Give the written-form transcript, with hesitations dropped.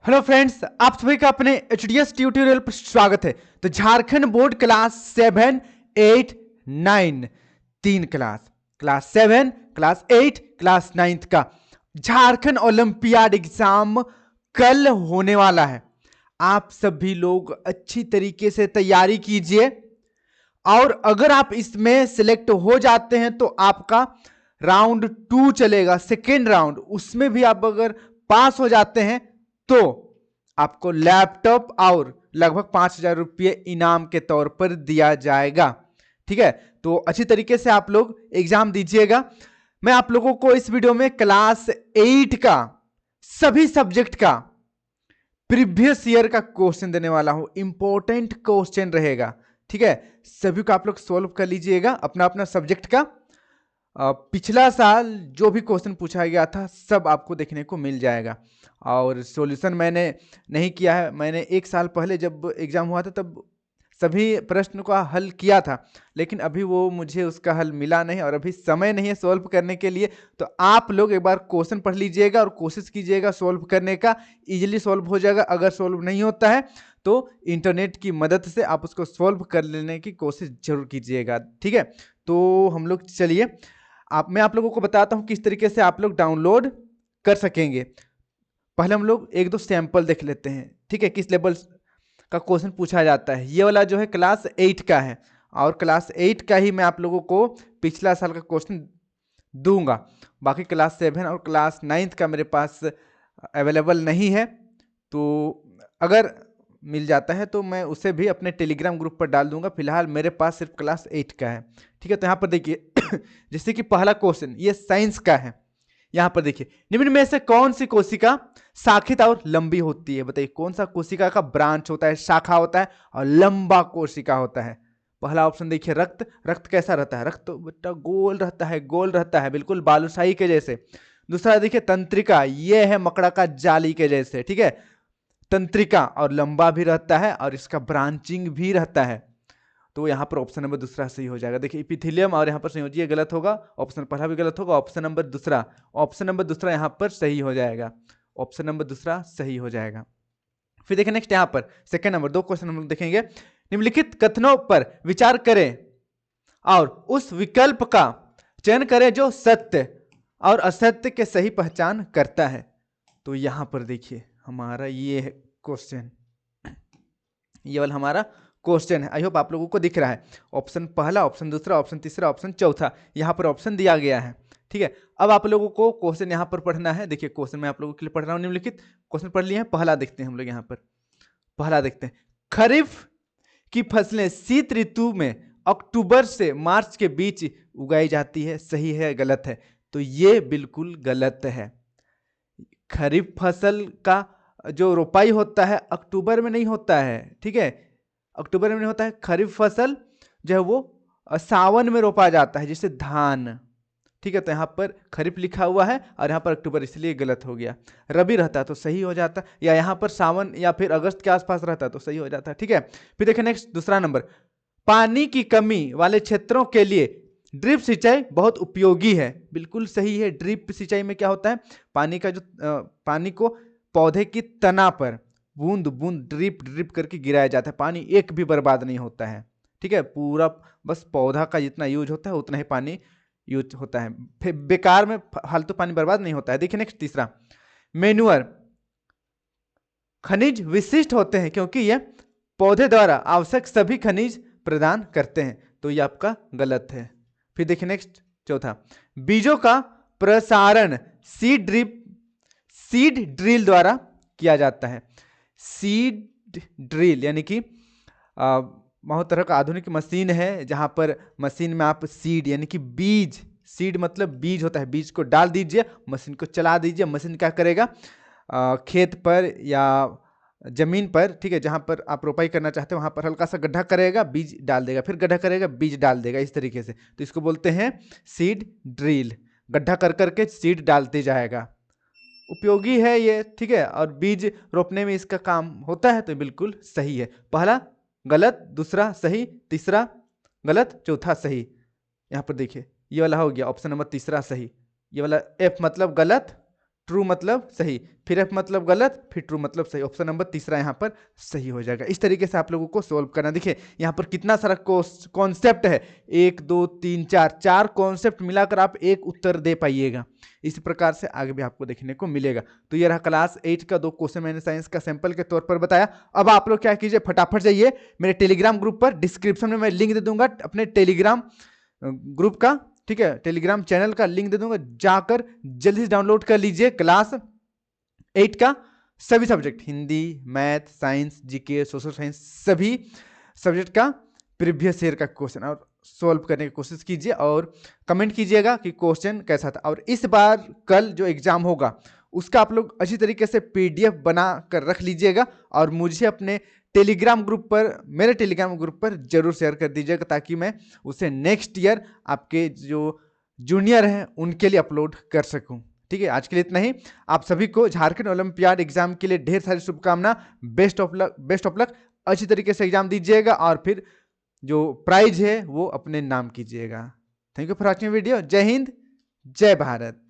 Hello friends, आप सभी का अपने एचडीएस ट्यूटोरियल पर स्वागत है। तो झारखंड बोर्ड क्लास 7, 8, 9 तीन क्लास 7, क्लास 8, क्लास 9 का झारखंड ओलंपियाड एग्जाम कल होने वाला है। आप सभी लोग अच्छी तरीके से तैयारी कीजिए और अगर आप इसमें सिलेक्ट हो जाते हैं तो आपका राउंड 2 चलेगा, सेकेंड राउंड, उसमें भी आप अगर पास हो जाते हैं तो आपको लैपटॉप और लगभग 5,000 रुपये इनाम के तौर पर दिया जाएगा। ठीक है, तो अच्छी तरीके से आप लोग एग्जाम दीजिएगा। मैं आप लोगों को इस वीडियो में क्लास 8 का सभी सब्जेक्ट का प्रीवियस ईयर का क्वेश्चन देने वाला हूं। इंपॉर्टेंट क्वेश्चन रहेगा। ठीक है, सभी को आप लोग सोल्व कर लीजिएगा अपना अपना सब्जेक्ट का। पिछला साल जो भी क्वेश्चन पूछा गया था सब आपको देखने को मिल जाएगा और सॉल्यूशन मैंने नहीं किया है। मैंने एक साल पहले जब एग्जाम हुआ था तब सभी प्रश्न का हल किया था, लेकिन अभी वो मुझे उसका हल मिला नहीं और अभी समय नहीं है सॉल्व करने के लिए। तो आप लोग एक बार क्वेश्चन पढ़ लीजिएगा और कोशिश कीजिएगा सॉल्व करने का। इजीली सॉल्व हो जाएगा। अगर सॉल्व नहीं होता है तो इंटरनेट की मदद से आप उसको सॉल्व कर लेने की कोशिश जरूर कीजिएगा। ठीक है, तो हम लोग चलिए मैं आप लोगों को बताता हूं किस तरीके से आप लोग डाउनलोड कर सकेंगे। पहले हम लोग एक दो सैंपल देख लेते हैं। ठीक है, किस लेवल का क्वेश्चन पूछा जाता है। ये वाला जो है क्लास 8 का है और क्लास 8 का ही मैं आप लोगों को पिछला साल का क्वेश्चन दूंगा। बाकी क्लास 7 और क्लास 9 का मेरे पास अवेलेबल नहीं है, तो अगर मिल जाता है तो मैं उसे भी अपने टेलीग्राम ग्रुप पर डाल दूंगा। फिलहाल मेरे पास सिर्फ क्लास 8 का है। ठीक है, तो यहाँ पर देखिए जैसे कि पहला क्वेश्चन ये साइंस का है। यहाँ पर देखिए, निम्न में से कौन सी कोशिका शाखित और लंबी होती है? बताइए कौन सा कोशिका का ब्रांच होता है, शाखा होता है और लंबा कोशिका होता है? पहला ऑप्शन देखिए रक्त। रक्त कैसा रहता है? रक्त तो बेटा गोल रहता है, गोल रहता है, बिल्कुल बालूशाही के जैसे। दूसरा देखिए तंत्रिका, ये है मकड़ा का जाली के जैसे। ठीक है, तंत्रिका और लंबा भी रहता है और इसका ब्रांचिंग भी रहता है। तो यहाँ पर ऑप्शन नंबर दूसरा सही हो जाएगा। देखिए इपिथेलियम और यहाँ पर संयोजी ये गलत होगा। ऑप्शन पहला भी गलत होगा। ऑप्शन नंबर दूसरा यहाँ पर सही हो जाएगा। ऑप्शन नंबर दूसरा सही हो जाएगा। फिर देखिए नेक्स्ट यहाँ पर सेकंड नंबर, दो क्वेश्चन हम लोग देखेंगे। निम्नलिखित कथनों पर विचार करें और उस विकल्प का चयन करें जो सत्य और असत्य के सही पहचान करता है। तो यहां पर देखिए हमारा ये क्वेश्चन, ये वाला हमारा क्वेश्चन है। आई होप आप लोगों को दिख रहा है। ऑप्शन पहला, ऑप्शन दूसरा, ऑप्शन तीसरा, ऑप्शन चौथा, यहाँ पर ऑप्शन दिया गया है। ठीक है, अब आप लोगों को क्वेश्चन यहाँ पर पढ़ना है। देखिए क्वेश्चन मैं आप लोगों के लिए पढ़ रहा हूँ। निम्नलिखित क्वेश्चन पढ़ लिए हैं। पहला देखते हैं हम लोग यहाँ पर। पहला देखते हैं, खरीफ की फसलें शीत ऋतु में अक्टूबर से मार्च के बीच उगाई जाती है। सही है गलत है? तो ये बिल्कुल गलत है। खरीफ फसल का जो रोपाई होता है अक्टूबर में नहीं होता है। ठीक है, अक्टूबर में नहीं होता है। खरीफ फसल जो है वो सावन में रोपा जाता है, जैसे धान। ठीक है, तो यहाँ पर खरीफ लिखा हुआ है और यहाँ पर अक्टूबर, इसलिए गलत हो गया। रबी रहता तो सही हो जाता, या यहाँ पर सावन या फिर अगस्त के आसपास रहता तो सही हो जाता। ठीक है, फिर देखें नेक्स्ट दूसरा नंबर, पानी की कमी वाले क्षेत्रों के लिए ड्रिप सिंचाई बहुत उपयोगी है। बिल्कुल सही है। ड्रिप सिंचाई में क्या होता है, पानी का जो पानी को पौधे की तना पर बूंद बूंद ड्रिप ड्रिप करके गिराया जाता है। पानी एक भी बर्बाद नहीं होता है। ठीक है, पूरा बस पौधा का जितना यूज होता है उतना ही पानी यूज होता है। फिर बेकार में फालतू पानी बर्बाद नहीं होता है। देखिए नेक्स्ट तीसरा, मेन्यूअर खनिज विशिष्ट होते हैं क्योंकि ये पौधे द्वारा आवश्यक सभी खनिज प्रदान करते हैं। तो ये आपका गलत है। फिर देखिए नेक्स्ट चौथा, बीजों का प्रसारण सीड ड्रिल द्वारा किया जाता है। सीड ड्रिल यानी कि बहुत तरह का आधुनिक मशीन है जहां पर मशीन में आप सीड यानी कि बीज, सीड मतलब बीज होता है, बीज को डाल दीजिए, मशीन को चला दीजिए। मशीन क्या करेगा, खेत पर या जमीन पर, ठीक है, जहां पर आप रोपाई करना चाहते हैं वहां पर हल्का सा गड्ढा करेगा, बीज डाल देगा, फिर गड्ढा करेगा, बीज डाल देगा, इस तरीके से। तो इसको बोलते हैं सीड ड्रिल। गड्ढा कर करके सीड डालते जाएगा। उपयोगी है ये। ठीक है, और बीज रोपने में इसका काम होता है। तो बिल्कुल सही है। पहला गलत, दूसरा सही, तीसरा गलत, चौथा सही। यहां पर देखिए ये वाला हो गया ऑप्शन नंबर तीसरा सही। ये वाला एफ मतलब गलत, ट्रू मतलब सही, फिर एफ मतलब गलत, फिर ट्रू मतलब सही। ऑप्शन नंबर तीसरा यहाँ पर सही हो जाएगा। इस तरीके से आप लोगों को सोल्व करना। देखिए यहाँ पर कितना सारा कॉन्सेप्ट है, 1 2 3 4 कॉन्सेप्ट मिलाकर आप एक उत्तर दे पाइएगा। इस प्रकार से आगे भी आपको देखने को मिलेगा। तो ये रहा क्लास 8 का 2 क्वेश्चन मैंने साइंस का सैंपल के तौर पर बताया। अब आप लोग क्या कीजिए, फटाफट जाइए मेरे टेलीग्राम ग्रुप पर, डिस्क्रिप्शन में मैं लिंक दे दूंगा अपने टेलीग्राम ग्रुप का, ठीक है, टेलीग्राम चैनल का लिंक दे दूंगा, जाकर जल्दी से डाउनलोड कर लीजिए क्लास 8 का सभी subject, Hindi, math, science, GK, social science, सभी सब्जेक्ट का प्रीवियस ईयर का क्वेश्चन और सॉल्व करने की कोशिश कीजिए और कमेंट कीजिएगा कि क्वेश्चन कैसा था। और इस बार कल जो एग्जाम होगा उसका आप लोग अच्छी तरीके से पीडीएफ बना कर रख लीजिएगा और मुझे अपने टेलीग्राम ग्रुप पर, मेरे टेलीग्राम ग्रुप पर जरूर शेयर कर दीजिएगा, ताकि मैं उसे नेक्स्ट ईयर आपके जो जूनियर हैं उनके लिए अपलोड कर सकूं। ठीक है, आज के लिए इतना ही। आप सभी को झारखंड ओलंपियाड एग्जाम के लिए ढेर सारी शुभकामना। Best of luck, best of luck. अच्छी तरीके से एग्जाम दीजिएगा और फिर जो प्राइज है वो अपने नाम कीजिएगा। Thank you for watching video. जय हिंद, जय भारत।